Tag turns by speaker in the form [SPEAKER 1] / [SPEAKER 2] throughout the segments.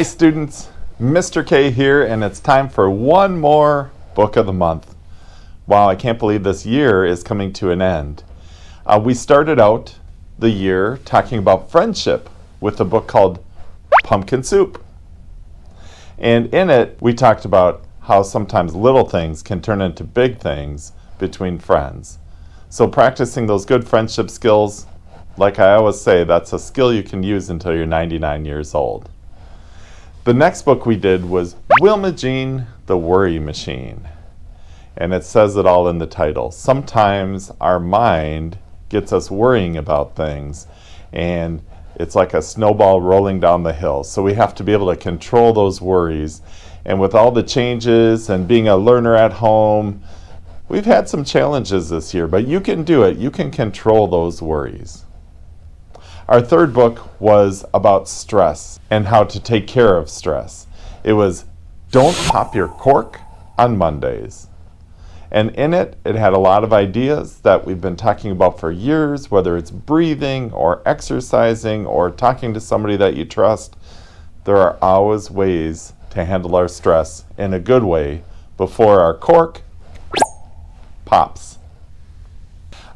[SPEAKER 1] Hi students, Mr. K here, and it's time for one more book of the month. Wow, I can't believe this year is coming to an end. We started out the year talking about friendship with a book called Pumpkin Soup. And in it, we talked about how sometimes little things can turn into big things between friends. So practicing those good friendship skills, like I always say, that's a skill you can use until you're 99 years old. The next book we did was Wilma Jean, the Worry Machine. And it says it all in the title. Sometimes our mind gets us worrying about things, and it's like a snowball rolling down the hill. So we have to be able to control those worries. And with all the changes and being a learner at home, we've had some challenges this year, but you can do it. You can control those worries. Our third book was about stress and how to take care of stress. It was Don't Pop Your Cork on Mondays. And in it, it had a lot of ideas that we've been talking about for years, whether it's breathing or exercising or talking to somebody that you trust. There are always ways to handle our stress in a good way before our cork pops.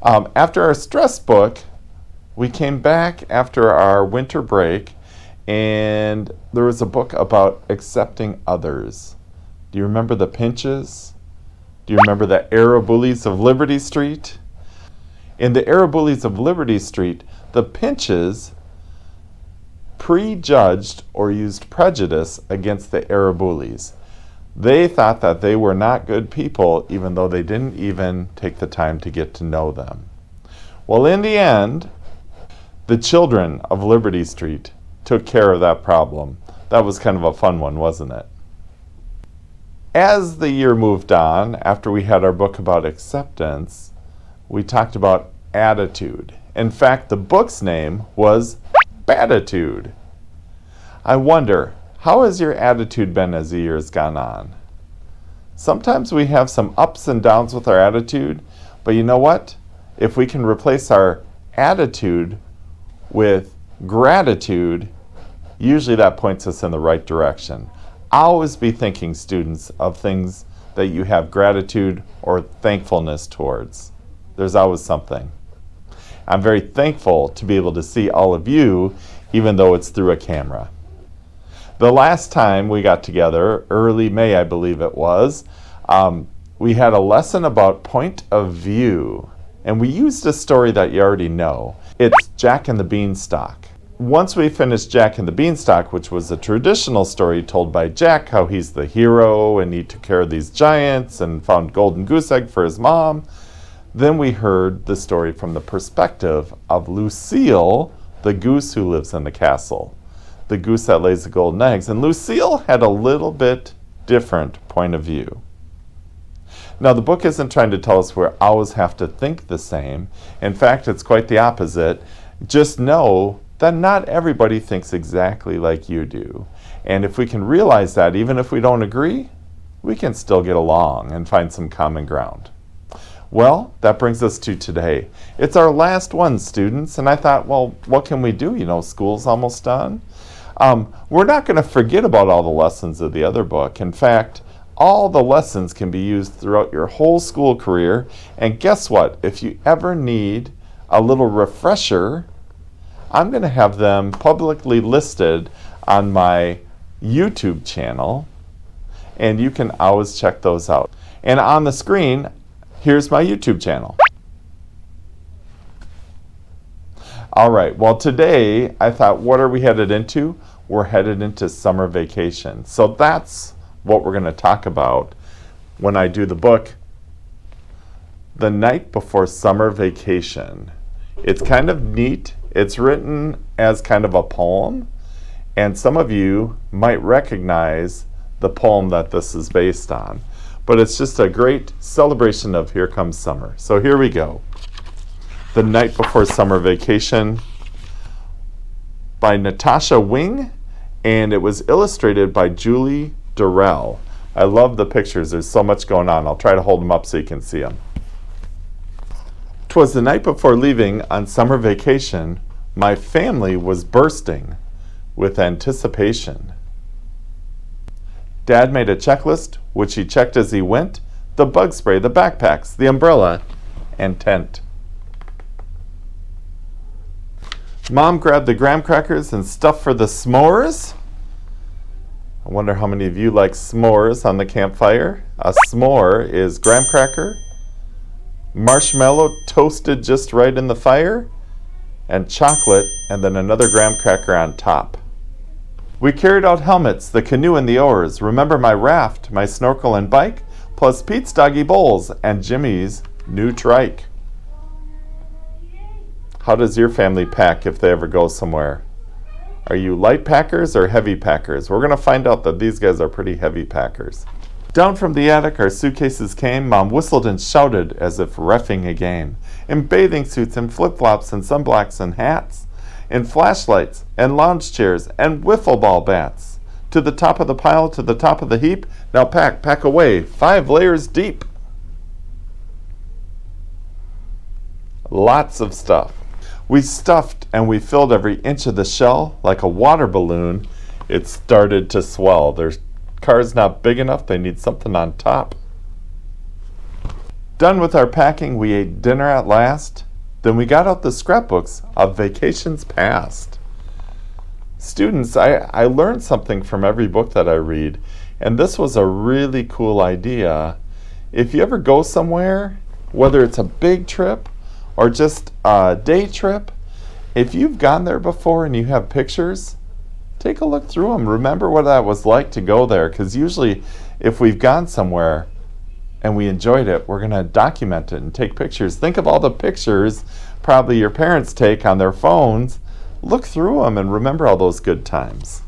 [SPEAKER 1] After our stress book, we came back after our winter break, and there was a book about accepting others. Do you remember the Pinches? Do you remember the Arabullis of Liberty Street? In the Arabullis of Liberty Street, the Pinches prejudged or used prejudice against the Arabullis. They thought that they were not good people, even though they didn't even take the time to get to know them. Well, in the end, the children of Liberty Street took care of that problem. That was kind of a fun one, wasn't it? As the year moved on, after we had our book about acceptance, we talked about attitude. In fact, the book's name was Baditude. I wonder, how has your attitude been as the year's gone on? Sometimes we have some ups and downs with our attitude, but you know what? If we can replace our attitude with gratitude, usually that points us in the right direction. Always be thinking, students, of things that you have gratitude or thankfulness towards. There's always something. I'm very thankful to be able to see all of you, even though it's through a camera. The last time we got together, early May I believe it was, we had a lesson about point of view. And we used a story that you already know. It's Jack and the Beanstalk. Once we finished Jack and the Beanstalk, which was a traditional story told by Jack, how he's the hero and he took care of these giants and found golden goose egg for his mom, then we heard the story from the perspective of Lucille, the goose who lives in the castle, the goose that lays the golden eggs. And Lucille had a little bit different point of view. Now, the book isn't trying to tell us we always have to think the same. In fact, it's quite the opposite. Just know that not everybody thinks exactly like you do. And if we can realize that, even if we don't agree, we can still get along and find some common ground. Well, that brings us to today. It's our last one, students, and I thought, well, what can we do? You know, school's almost done. We're not going to forget about all the lessons of the other book. In fact, all the lessons can be used throughout your whole school career. And guess what? If you ever need a little refresher, I'm going to have them publicly listed on my YouTube channel, and you can always check those out. And on the screen, here's my YouTube channel. All right, well today I thought, what are we headed into? We're headed into summer vacation. So that's what we're going to talk about when I do the book, The Night Before Summer Vacation. It's kind of neat. It's written as kind of a poem, and some of you might recognize the poem that this is based on. But it's just a great celebration of Here Comes Summer. So here we go. The Night Before Summer Vacation by Natasha Wing, and it was illustrated by Julie Durrell. I love the pictures. There's so much going on. I'll try to hold them up so you can see them. 'Twas the night before leaving on summer vacation. My family was bursting with anticipation. Dad made a checklist, which he checked as he went: the bug spray, the backpacks, the umbrella, and tent. Mom grabbed the graham crackers and stuff for the s'mores. I wonder how many of you like s'mores on the campfire. A s'more is graham cracker, marshmallow toasted just right in the fire, and chocolate, and then another graham cracker on top. We carried out helmets, the canoe and the oars. Remember my raft, my snorkel and bike, plus Pete's doggy bowls and Jimmy's new trike. How does your family pack if they ever go somewhere? Are you light packers or heavy packers? We're going to find out that these guys are pretty heavy packers. Down from the attic, our suitcases came. Mom whistled and shouted as if reffing a game. In bathing suits and flip-flops and sunblocks and hats. In flashlights and lounge chairs and wiffle ball bats. To the top of the pile, to the top of the heap. Now pack, pack away, 5 layers deep. Lots of stuff. We stuffed and we filled every inch of the shell like a water balloon. It started to swell. Their car's not big enough. They need something on top. Done with our packing, we ate dinner at last. Then we got out the scrapbooks of vacations past. Students, I learned something from every book that I read, and this was a really cool idea. If you ever go somewhere, whether it's a big trip or just a day trip, if you've gone there before and you have pictures, take a look through them. Remember what that was like to go there, because usually if we've gone somewhere and we enjoyed it, we're going to document it and take pictures. Think of all the pictures probably your parents take on their phones. Look through them and remember all those good times.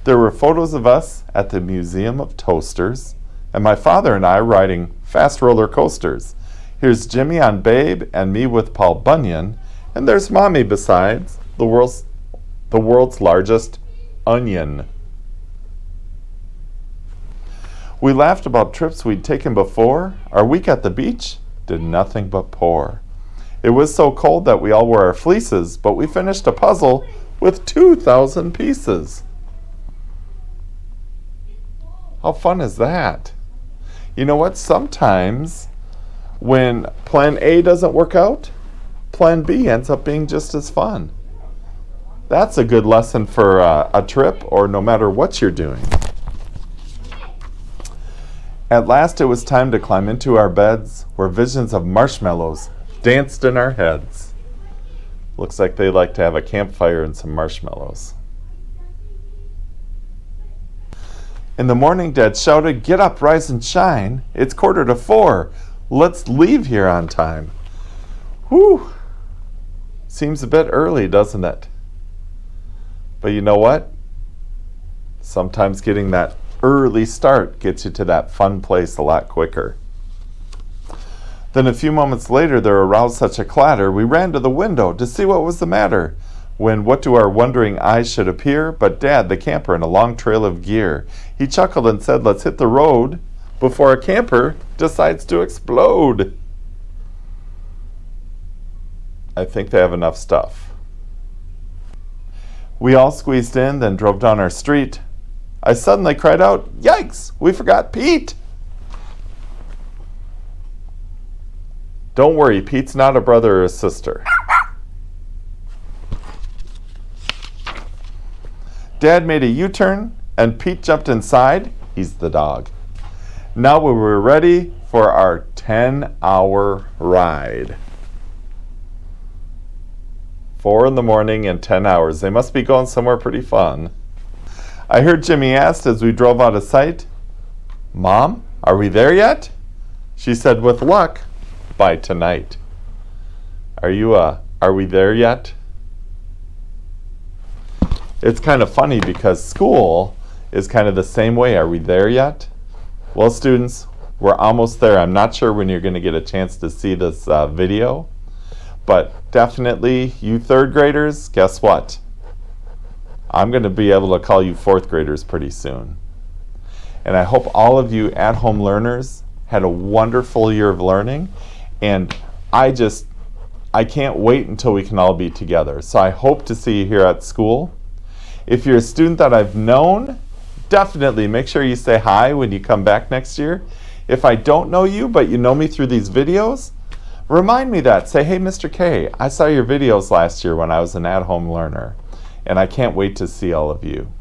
[SPEAKER 1] There were photos of us at the Museum of Toasters, and my father and I riding fast roller coasters. Here's Jimmy on Babe and me with Paul Bunyan, and there's Mommy besides, the world's largest onion. We laughed about trips we'd taken before. Our week at the beach did nothing but pour. It was so cold that we all wore our fleeces, but we finished a puzzle with 2,000 pieces. How fun is that? You know what? Sometimes when plan A doesn't work out, plan B ends up being just as fun. That's a good lesson for a trip or no matter what you're doing. At last it was time to climb into our beds where visions of marshmallows danced in our heads. Looks like they like to have a campfire and some marshmallows. In the morning, Dad shouted, "Get up, rise and shine. It's 3:45. Let's leave here on time." Whew. Seems a bit early, doesn't it? But you know what? Sometimes getting that early start gets you to that fun place a lot quicker. Then a few moments later, there aroused such a clatter, we ran to the window to see what was the matter. When what to our wondering eyes should appear but Dad, the camper, in a long trail of gear. He chuckled and said, "Let's hit the road before a camper decides to explode." I think they have enough stuff. We all squeezed in, then drove down our street. I suddenly cried out, "Yikes, we forgot Pete!" Don't worry, Pete's not a brother or a sister. Dad made a U-turn and Pete jumped inside. He's the dog. Now we were ready for our 10-hour ride. 4 in the morning and 10 hours. They must be going somewhere pretty fun. I heard Jimmy ask as we drove out of sight, "Mom, are we there yet?" She said, "With luck, by tonight." Are we there yet? It's kind of funny because school is kind of the same way. Are we there yet? Well, students, we're almost there. I'm not sure when you're going to get a chance to see this video, but definitely you 3rd graders, guess what? I'm going to be able to call you 4th graders pretty soon. And I hope all of you at-home learners had a wonderful year of learning, and I can't wait until we can all be together. So I hope to see you here at school. If you're a student that I've known, definitely make sure you say hi when you come back next year. If I don't know you, but you know me through these videos, remind me that. Say, hey, Mr. K, I saw your videos last year when I was an at-home learner, and I can't wait to see all of you.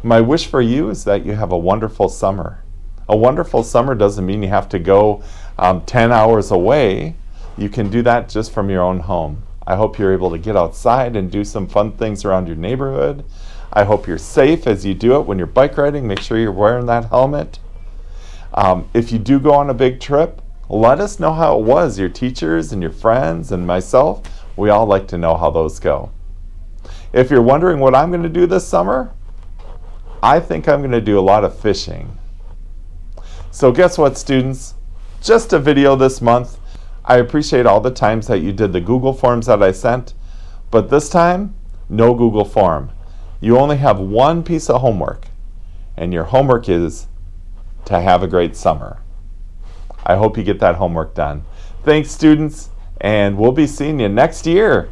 [SPEAKER 1] My wish for you is that you have a wonderful summer. A wonderful summer doesn't mean you have to go 10 hours away. You can do that just from your own home. I hope you're able to get outside and do some fun things around your neighborhood. I hope you're safe as you do it. When you're bike riding, make sure you're wearing that helmet. If you do go on a big trip, let us know how it was. Your teachers and your friends and myself, we all like to know how those go. If you're wondering what I'm going to do this summer, I think I'm going to do a lot of fishing. So guess what, students? Just a video this month. I appreciate all the times that you did the Google Forms that I sent, but this time, no Google Form. You only have one piece of homework, and your homework is to have a great summer. I hope you get that homework done. Thanks, students, and we'll be seeing you next year.